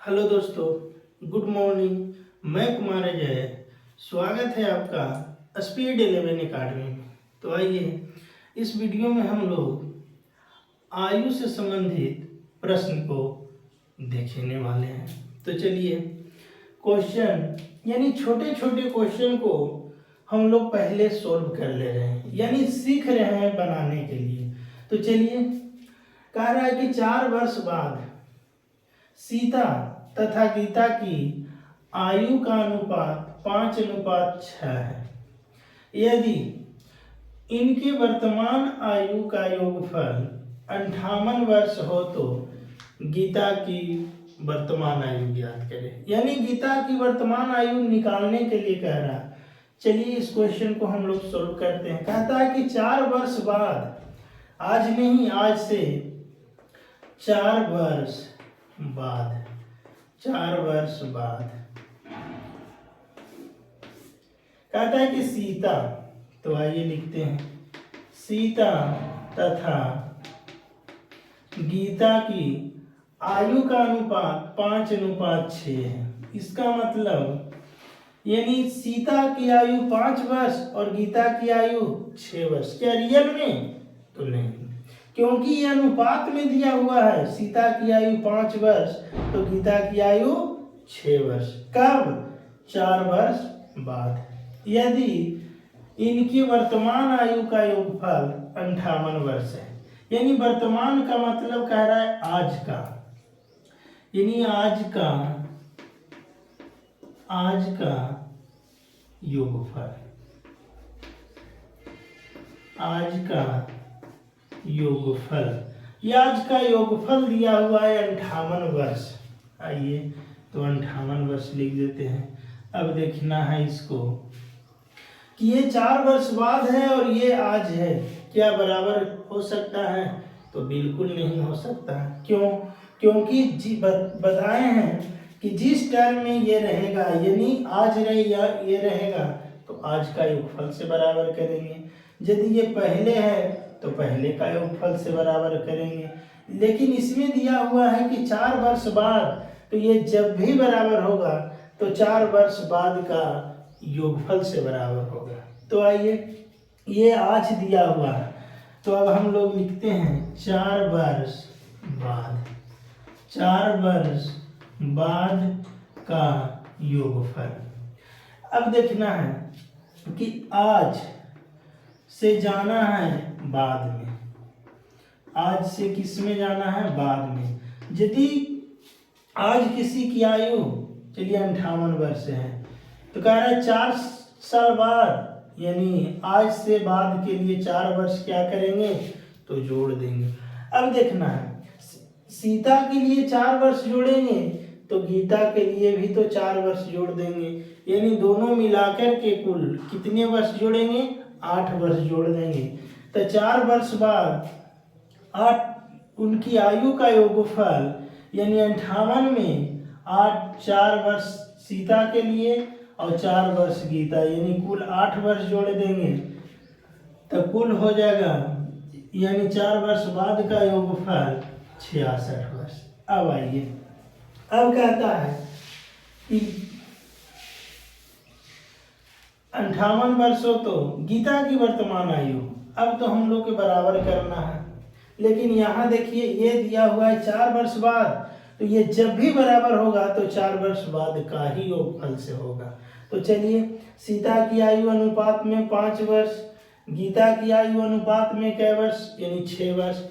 Hello दोस्तों, good morning. मैं कुमार अजय, स्वागत है आपका स्पीड 11 अकाडमी में। तो आइए इस वीडियो में हम लोग आयु से संबंधित प्रश्न को देखने वाले हैं। तो चलिए क्वेश्चन यानी छोटे छोटे क्वेश्चन को हम लोग पहले सॉल्व कर ले रहे हैं, यानी सीख रहे हैं बनाने के लिए। तो चलिए, कह रहा है कि 4 वर्ष बाद सीता तथा गीता की आयु का अनुपात 5:6 है। यदि इनके वर्तमान आयु का योगफल 58 वर्ष हो तो गीता की वर्तमान आयु ज्ञात करें। यानी गीता की वर्तमान आयु निकालने के लिए कह रहा है। चलिए इस क्वेश्चन को हम लोग सॉल्व करते हैं। कहता है कि 4 वर्ष बाद, आज नहीं, आज से 4 वर्ष बाद, 4 वर्ष बाद कहता है कि सीता, तो आइए लिखते हैं, सीता तथा गीता की आयु का अनुपात 5:6 है। इसका मतलब यानी सीता की आयु 5 वर्ष और गीता की आयु 6 वर्ष। क्या रियल में? तो नहीं, क्योंकि ये अनुपात में दिया हुआ है। सीता की आयु 5 वर्ष तो गीता की आयु 6 वर्ष। कब? 4 वर्ष बाद। यदि इनकी वर्तमान आयु का योगफल 58 वर्ष है, यानी वर्तमान का मतलब कह रहा है आज का, यानी आज का योगफल, आज का योगफल, ये आज का योगफल दिया हुआ है 58 वर्ष। आइए तो 58 वर्ष लिख देते हैं। अब देखना है इसको कि ये 4 वर्ष बाद है और ये आज है, क्या बराबर हो सकता है? तो बिल्कुल नहीं हो सकता। क्यों? क्योंकि बताए हैं कि जिस टर्म में ये रहेगा, यानी आज रहे या ये रहेगा, तो आज का योगफल से बराबर करेंगे। यदि ये पहले है तो पहले का योगफल से बराबर करेंगे। लेकिन इसमें दिया हुआ है कि 4 वर्ष बाद, तो ये जब भी बराबर होगा तो 4 वर्ष बाद का योगफल से बराबर होगा। तो आइए, ये आज दिया हुआ है, तो अब हम लोग लिखते हैं 4 वर्ष बाद, 4 वर्ष बाद का योगफल। अब देखना है कि आज से जाना है बाद में, आज से किस में जाना है? बाद में। यदि आज किसी की आयु, चलिए 58 वर्ष है, तो कह रहा है 4 साल बाद, यानी आज से बाद के लिए 4 वर्ष क्या करेंगे? तो जोड़ देंगे। अब देखना है, सीता के लिए 4 वर्ष जोड़ेंगे तो गीता के लिए भी तो 4 वर्ष जोड़ देंगे, यानी दोनों मिलाकर के कुल कितने वर्ष जोड़ेंगे? 8 वर्ष जोड़ देंगे। तो 4 वर्ष बाद 8 उनकी आयु का योगफल, यानी 58 में 4 वर्ष सीता के लिए और 4 वर्ष गीता, यानी कुल 8 वर्ष जोड़ देंगे तो कुल हो जाएगा, यानी 4 वर्ष बाद का योगफल 66 वर्ष। अब आइए, अब कहता है कि 58 वर्ष हो तो गीता की वर्तमान आयु, अब तो हम लोग के बराबर करना है। लेकिन यहाँ देखिए, ये दिया हुआ है 4 वर्ष बाद, तो ये जब भी बराबर होगा तो 4 वर्ष बाद का ही योगफल से होगा। तो चलिए, सीता की आयु अनुपात में 5 वर्ष, गीता की आयु अनुपात में कै वर्ष? यानी 6 वर्ष।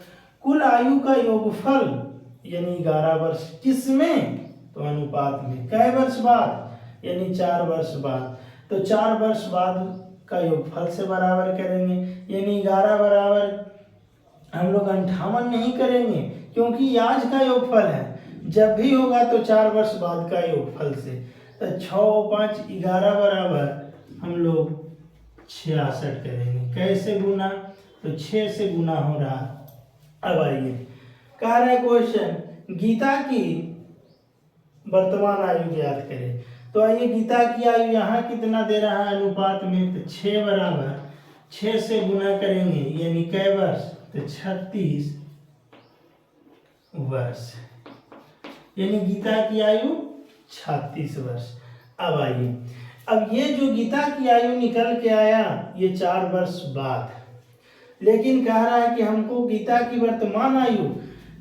कुल आयु का योगफल यानी 11 वर्ष। किसमें? तो अनुपात में। कै वर्ष बाद? यानी 4 वर्ष बाद। तो 4 वर्ष बाद का योगफल से बराबर करेंगे, यानी 11 बराबर, हम लोग 58 नहीं करेंगे क्योंकि आज का योगफल है। जब भी होगा तो 4 वर्ष बाद का योगफल से। तो 6 और 5 11 बराबर हम लोग 66 करेंगे। कैसे गुना? तो 6 से गुना हो रहा। अब आइए, कह रहा है क्वेश्चन गीता की वर्तमान आयु ज्ञात करें। तो आइए, गीता की आयु यहाँ कितना दे रहा है अनुपात में? तो 6 बराबर 6 से गुना करेंगे, यानी कै वर्ष? तो 36 वर्ष। यानी गीता की आयु 36 वर्ष। अब आइए, अब ये जो गीता की आयु निकल के आया ये 4 वर्ष बाद, लेकिन कह रहा है कि हमको गीता की वर्तमान आयु,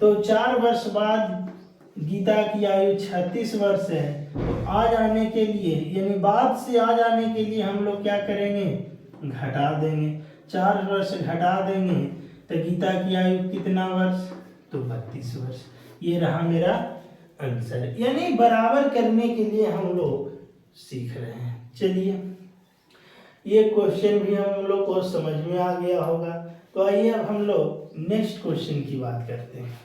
तो 4 वर्ष बाद गीता की आयु 36 वर्ष है। तो आज आने के लिए यानी बाद से आज आने के लिए हम लोग क्या करेंगे, घटा देंगे, 4 वर्ष घटा देंगे तो गीता की आयु कितना वर्ष, तो 32 वर्ष। ये रहा मेरा आंसर, यानी बराबर करने के लिए हम लोग सीख रहे हैं। चलिए, ये क्वेश्चन भी हम लोग को समझ में आ गया होगा। तो आइए अब हम लोग नेक्स्ट क्वेश्चन की बात करते हैं।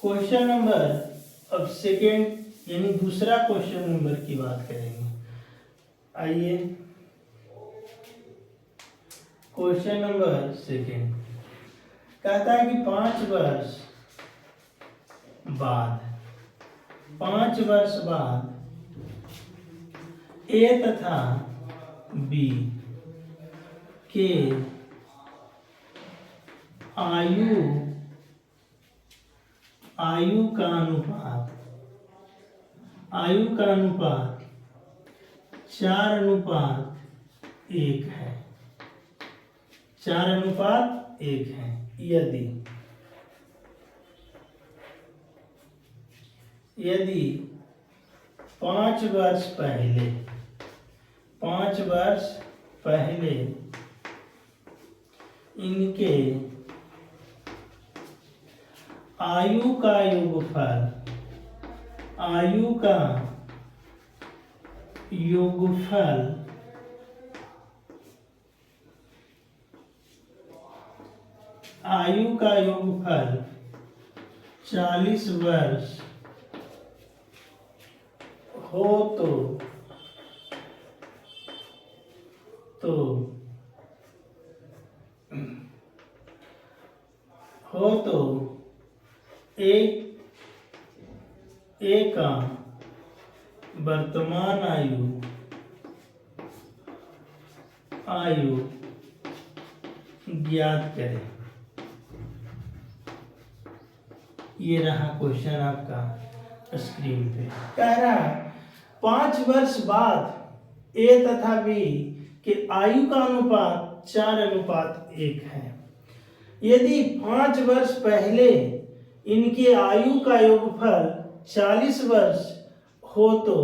क्वेश्चन नंबर अब सेकेंड यानी दूसरा क्वेश्चन नंबर की बात करेंगे। आइए, क्वेश्चन नंबर सेकेंड कहता है कि 5 वर्ष बाद ए तथा बी के आयु का अनुपात 4:1 है, 4:1 है। यदि 5 वर्ष पहले इनके आयु का योगफल 40 वर्ष हो तो एक का वर्तमान आयु ज्ञात करें। ये रहा क्वेश्चन आपका स्क्रीन पे। कह रहा है 5 वर्ष बाद ए तथा बी के आयु का अनुपात 4:1 है। यदि 5 वर्ष पहले इनके आयु का योगफल 40 वर्ष हो तो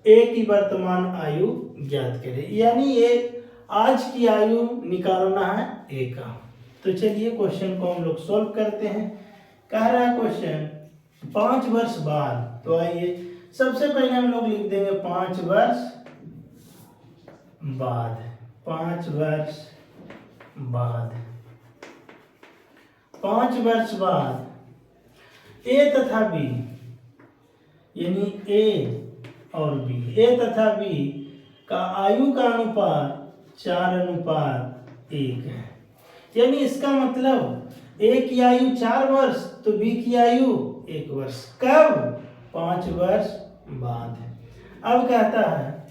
ए की वर्तमान आयु ज्ञात करें। यानी ये आज की आयु निकालना है ए का। तो चलिए क्वेश्चन को हम लोग सॉल्व करते हैं। कह रहा है क्वेश्चन 5 वर्ष बाद, तो आइए सबसे पहले हम लोग लिख देंगे 5 वर्ष बाद। 5 वर्ष बाद ए तथा बी यानी ए और बी, ए तथा बी का आयु का अनुपात 4:1 है। यानी इसका मतलब ए की आयु 4 वर्ष तो बी की आयु 1 वर्ष। कब? 5 वर्ष बाद। अब कहता है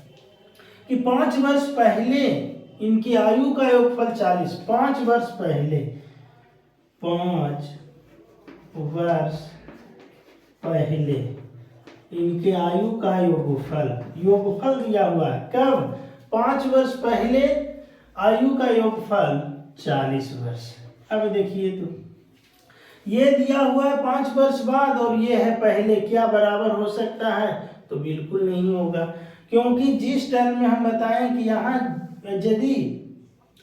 कि 5 वर्ष पहले इनकी आयु का योगफल 40। 5 वर्ष पहले, 5 वर्ष पहले इनके आयु का योगफल दिया हुआ है। कब? 5 वर्ष पहले आयु का योगफल 40 वर्ष। अब देखिए, तो ये दिया हुआ है 5 वर्ष बाद और ये है पहले, क्या बराबर हो सकता है? तो बिल्कुल नहीं होगा, क्योंकि जिस टर्म में हम बताएं कि यहाँ यदि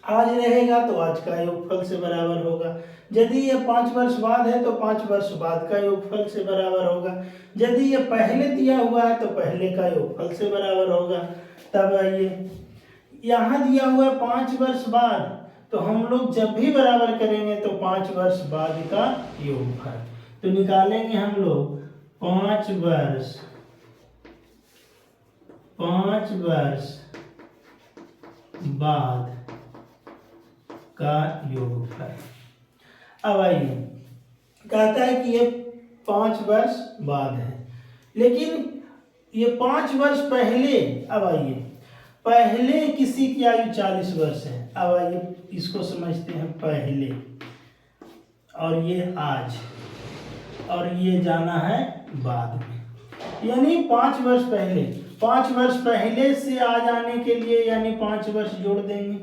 आज रहेगा तो आज का योगफल से बराबर होगा, यदि ये 5 वर्ष बाद है तो 5 वर्ष बाद का योगफल से बराबर होगा, यदि ये पहले दिया हुआ है तो पहले का योगफल से बराबर होगा। तब आइए, यहाँ दिया हुआ है 5 वर्ष बाद, तो हम लोग जब भी बराबर करेंगे तो 5 वर्ष बाद का योगफल, तो निकालेंगे हम लोग 5 वर्ष बाद का योगफल। अब आइए, कहता है कि ये 5 वर्ष बाद है, लेकिन ये 5 वर्ष पहले, अब आइए पहले किसी की आयु 40 वर्ष है। अब आइए इसको समझते हैं। पहले और ये आज और ये जाना है बाद में, यानी 5 वर्ष पहले। 5 वर्ष पहले से आज आने के लिए यानी 5 वर्ष जोड़ देंगे।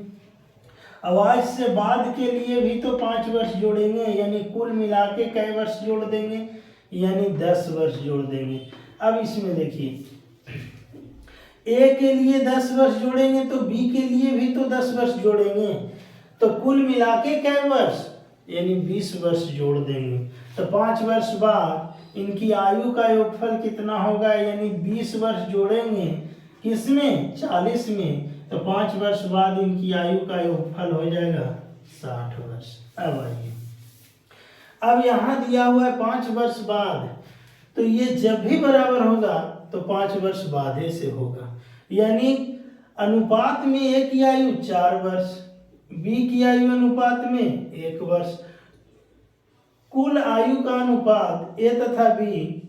अब आज से बाद के लिए भी तो 5 वर्ष जोड़ेंगे, यानी कुल मिला के कई वर्ष जोड़ देंगे, यानी 10 वर्ष जोड़ देंगे। अब इसमें देखिए, ए के लिए 10 वर्ष जोड़ेंगे तो बी के लिए भी तो 10 वर्ष जोड़ेंगे, तो कुल मिला के कई वर्ष, यानी 20 वर्ष जोड़ देंगे। तो 5 वर्ष बाद इनकी आयु का योगफल कितना होगा, यानी 20 वर्ष जोड़ेंगे किसमें, 40 में, तो 5 वर्ष बाद इनकी आयु का योगफल हो जाएगा 60 वर्ष। अब आइए, अब यहाँ दिया हुआ है 5 वर्ष बाद, तो ये जब भी बराबर होगा तो 5 वर्ष बाद से होगा, यानी अनुपात में ए की आयु 4 वर्ष, बी की आयु अनुपात में 1 वर्ष, कुल आयु का अनुपात ए तथा बी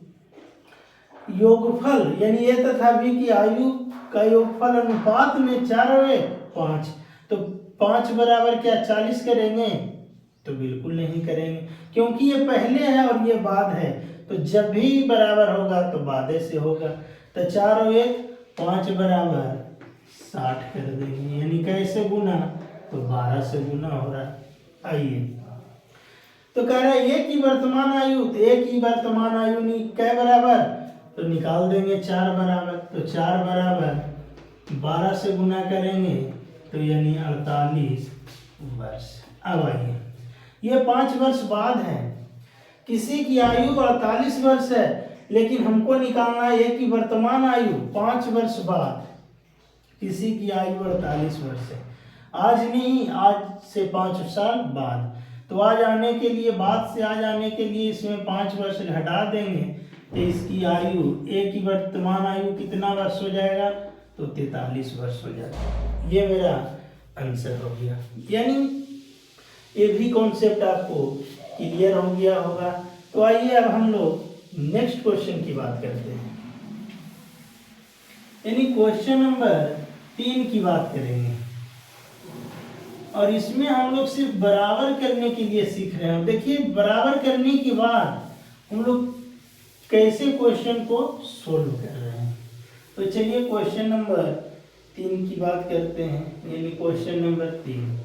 योगफल, यानी ए तथा बी की आयु का योगफल अनुपात में 4 और 1 5, तो 5 बराबर क्या 40 करेंगे, तो बिल्कुल नहीं करेंगे, क्योंकि ये पहले है और ये बाद है, तो जब भी बराबर होगा तो बादे से होगा। तो 4 और 1 5 बराबर 60 कर देंगे, यानी कैसे गुना, तो 12 से गुना हो रहा है। आइए, तो कह रहा है ए की वर्तमान आयु, तो ए की वर्तमान आयु क्या बराबर, तो निकाल देंगे 4 बराबर, तो 4 बराबर 12 से गुना करेंगे तो यानी 48 वर्ष। अब आइए, ये 5 वर्ष बाद है, किसी की आयु 48 वर्ष है, लेकिन हमको निकालना है ए की वर्तमान आयु 5 वर्ष बाद, किसी की आयु 48 वर्ष है, आज नहीं, आज से 5 साल बाद, तो आज आने के लिए, बाद से आज आने के लिए इसमें 5 वर्ष घटा देंगे, तो इसकी आयु, ए की वर्तमान आयु कितना वर्ष हो जाएगा, तो 43 वर्ष हो जाएगा। ये मेरा आंसर हो गया, यानी ये भी कॉन्सेप्ट आपको क्लियर हो गया होगा। तो आइए अब हम लोग नेक्स्ट क्वेश्चन की बात करते हैं, यानी क्वेश्चन नंबर 3 की बात करेंगे, और इसमें हम लोग सिर्फ बराबर करने के लिए सीख रहे हैं। देखिए, बराबर करने के बाद हम लोग कैसे क्वेश्चन को सोल्व कर रहे हैं। तो चलिए क्वेश्चन नंबर 3 की बात करते हैं, यानी क्वेश्चन नंबर 3।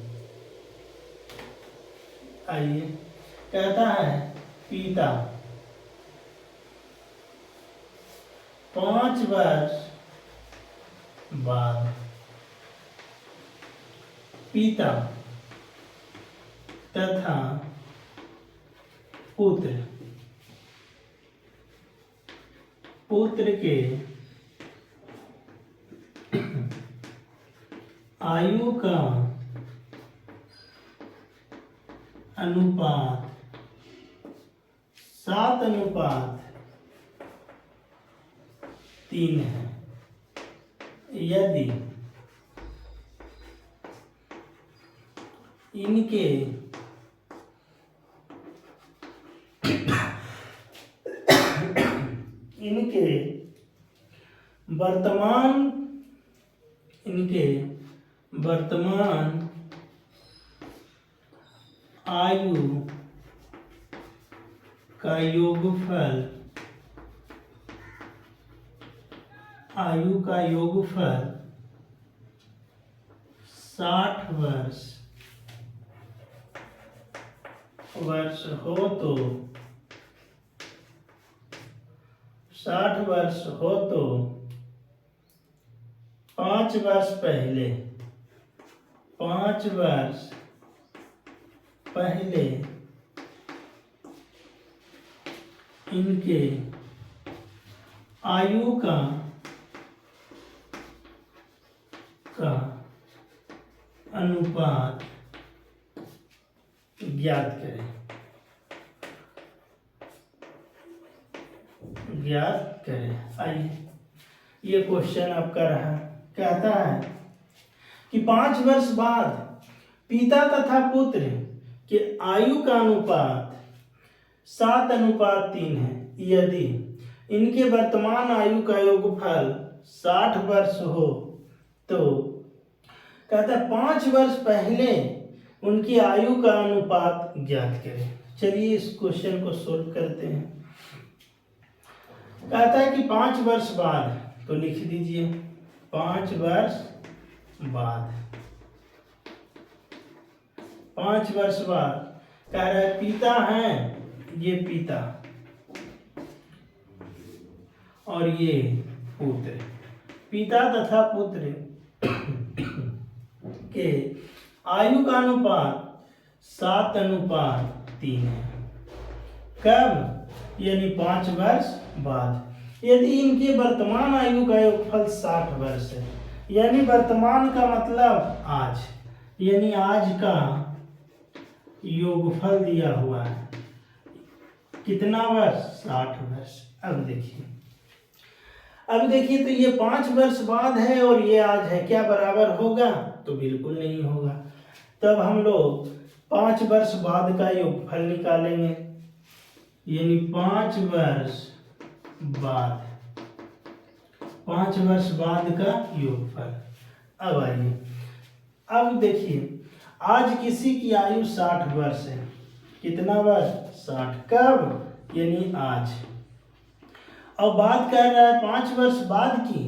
आइए, कहता है पिता 5 वर्ष बाद पिता तथा पुत्र के आयु का अनुपात 7:3 है, यदि इनके वर्तमान आयु का योगफल 60 वर्ष हो तो 60 वर्ष हो तो 5 वर्ष पहले इनके आयु का अनुपात ज्ञात करें। आइए, ये क्वेश्चन आपका रहा, कहता है कि 5 वर्ष बाद पिता तथा पुत्र के आयु का अनुपात 7:3 है, यदि इनके वर्तमान आयु का योगफल 60 वर्ष हो तो कहता है 5 वर्ष पहले उनकी आयु का अनुपात ज्ञात करें। चलिए इस क्वेश्चन को सोल्व करते हैं। कहता है कि 5 वर्ष बाद, तो लिख दीजिए 5 वर्ष बाद। 5 वर्ष बाद कह रहा है पिता हैं, ये पिता और ये पुत्र। पिता तथा पुत्र के आयु का अनुपात 7:3 है। कब? यानी 5 वर्ष बाद। यदि इनके वर्तमान आयु का योगफल 60 वर्ष है, यानी वर्तमान का मतलब आज, यानी आज का योगफल दिया हुआ है कितना वर्ष? 60 वर्ष। अब देखिए तो ये 5 वर्ष बाद है और ये आज है, क्या बराबर होगा? तो बिल्कुल नहीं होगा। तब हम लोग 5 वर्ष बाद का योगफल निकालेंगे, यानी 5 वर्ष बाद, 5 वर्ष बाद का योगफल। अब आइए, अब देखिए आज किसी की आयु 60 वर्ष है। कितना वर्ष? 60। कब? यानी आज। अब बात कर रहा है 5 वर्ष बाद की,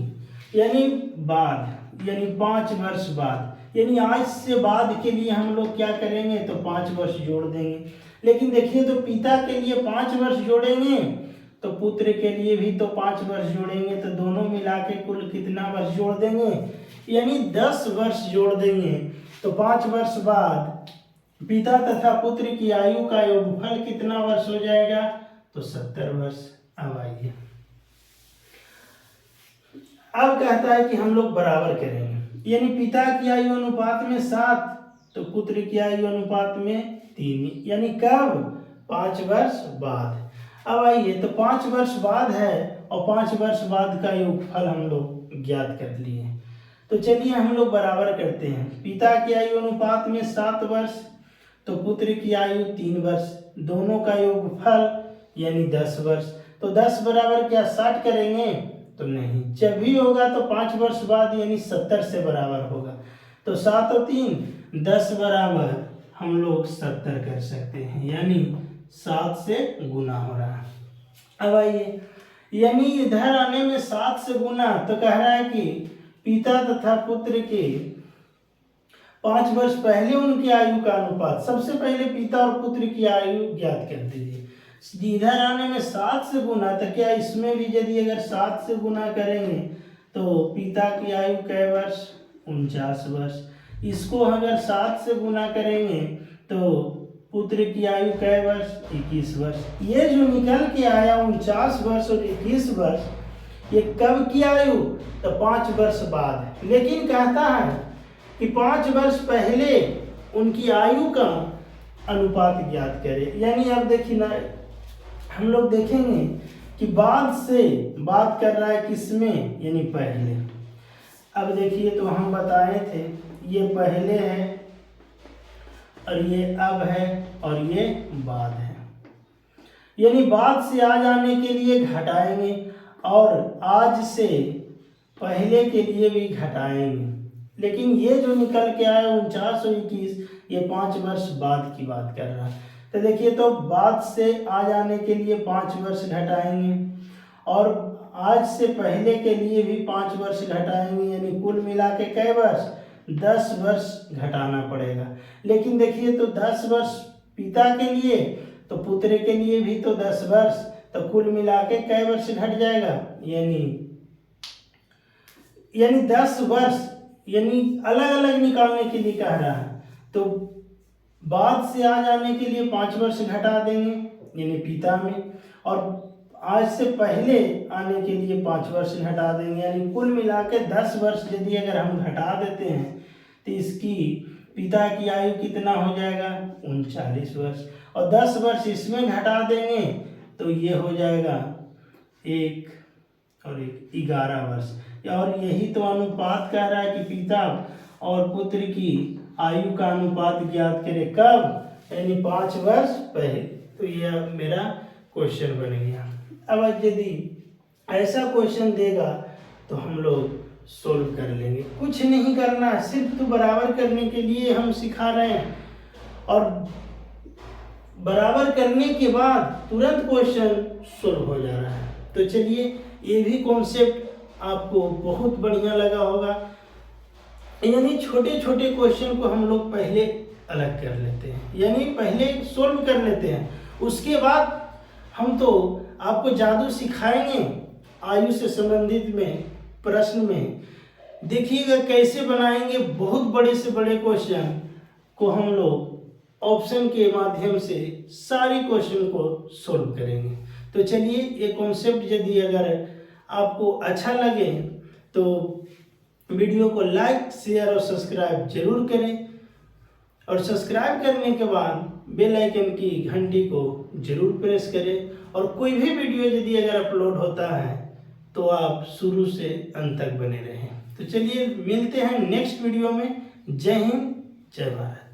यानी बाद, यानी 5 वर्ष बाद, यानी आज से बाद के लिए हम लोग क्या करेंगे? तो 5 वर्ष जोड़ देंगे। लेकिन देखिए तो पिता के लिए 5 वर्ष जोड़ेंगे तो पुत्र के लिए भी तो 5 वर्ष जोड़ेंगे, तो दोनों मिला के कुल कितना वर्ष जोड़ देंगे? यानी 10 वर्ष जोड़ देंगे। तो 5 वर्ष बाद पिता तथा पुत्र की आयु का योगफल कितना वर्ष हो जाएगा? तो 70 वर्ष। अब आइए, अब कहता है कि हम लोग बराबर करेंगे, यानी पिता की आयु अनुपात में 7 तो पुत्र की आयु अनुपात में 3, यानी कब? 5 वर्ष बाद। अब आइए, तो 5 वर्ष बाद है और 5 वर्ष बाद का योगफल हम लोग ज्ञात कर लिए। तो चलिए हम लोग बराबर करते हैं। पिता की आयु अनुपात में 7 वर्ष तो पुत्र की आयु 3 वर्ष, दोनों का योगफल यानी 10 वर्ष। तो 10 बराबर क्या 60 करेंगे? तो नहीं, जब भी होगा तो 5 वर्ष बाद यानी 70 से बराबर होगा। तो 7 और 3 10 बराबर हम लोग 70 कर सकते हैं, यानी 7 से गुना हो रहा है। अब आइए, यानी इधर आने में 7 से गुना, तो कह रहा है कि पिता तथा पुत्र के 5 वर्ष पहले उनकी आयु का अनुपात, सबसे पहले पिता और पुत्र की आयु ज्ञात कर दीजिए। इधर आने में 7 से गुना, तो क्या इसमें भी यदि अगर 7 से गुना करेंगे तो पिता की आयु कै वर्ष? 49 वर्ष। इसको अगर 7 से गुना करेंगे तो पुत्र की आयु कै वर्ष? 21 वर्ष। ये जो निकल के आया 49 वर्ष और 21 वर्ष, ये कब की आयु? तो 5 वर्ष बाद। लेकिन कहता है कि 5 वर्ष पहले उनकी आयु का अनुपात ज्ञात करें। यानी अब देखिए ना, हम लोग देखेंगे कि बाद से बात कर रहा है किसमें? यानी पहले। अब देखिए तो हम बताए थे ये पहले है और ये अब है और ये बाद है, यानी बाद से आज आने के लिए घटाएंगे और आज से पहले के लिए भी घटाएंगे। लेकिन ये जो निकल के आया 49 और 21, ये 5 वर्ष बाद की बात कर रहा है। तो देखिए तो बाद से आज आने के लिए 5 वर्ष घटाएंगे और आज से पहले के लिए भी 5 वर्ष घटाएंगे, यानी कुल मिला के कै वर्ष? 10 वर्ष घटाना पड़ेगा। लेकिन देखिए तो 10 वर्ष पिता के लिए तो पुत्र के लिए भी तो 10 वर्ष, तो कुल मिला के कै वर्ष घट जाएगा? यानी 10 वर्ष, यानी अलग अलग निकालने के लिए कह रहा है। तो बाद से आज आने के लिए 5 वर्ष घटा देंगे यानी पिता में, और आज से पहले आने के लिए 5 वर्ष घटा देंगे, यानी कुल मिला के 10 वर्ष यदि अगर हम घटा देते हैं तो इसकी पिता की आयु कितना हो जाएगा? 39 वर्ष। और 10 वर्ष इसमें घटा देंगे तो ये हो जाएगा 1 और 1 11 वर्ष। और यही तो अनुपात कह रहा है कि पिता और पुत्र की आयु का अनुपात ज्ञात करें कब? यानी 5 वर्ष पहले। तो यह मेरा क्वेश्चन बन गया। अब यदि ऐसा क्वेश्चन देगा तो हम लोग सोल्व कर लेंगे। कुछ नहीं करना, सिर्फ तो बराबर करने के लिए हम सिखा रहे हैं, और बराबर करने के बाद तुरंत क्वेश्चन सोल्व हो जा रहा है। तो चलिए, ये भी कॉन्सेप्ट आपको बहुत बढ़िया लगा होगा। यानी छोटे छोटे क्वेश्चन को हम लोग पहले अलग कर लेते हैं, यानी पहले सोल्व कर लेते हैं, उसके बाद हम तो आपको जादू सिखाएंगे आयु से संबंधित में प्रश्न में। देखिएगा कैसे बनाएंगे बहुत बड़े से बड़े क्वेश्चन को हम लोग ऑप्शन के माध्यम से सारी क्वेश्चन को सोल्व करेंगे। तो चलिए, ये कॉन्सेप्ट यदि अगर आपको अच्छा लगे तो वीडियो को लाइक, शेयर और सब्सक्राइब जरूर करें, और सब्सक्राइब करने के बाद बेल आइकन की घंटी को जरूर प्रेस करें, और कोई भी वीडियो यदि अगर अपलोड होता है तो आप शुरू से अंत तक बने रहें। तो चलिए, मिलते हैं नेक्स्ट वीडियो में। जय हिंद, जय भारत।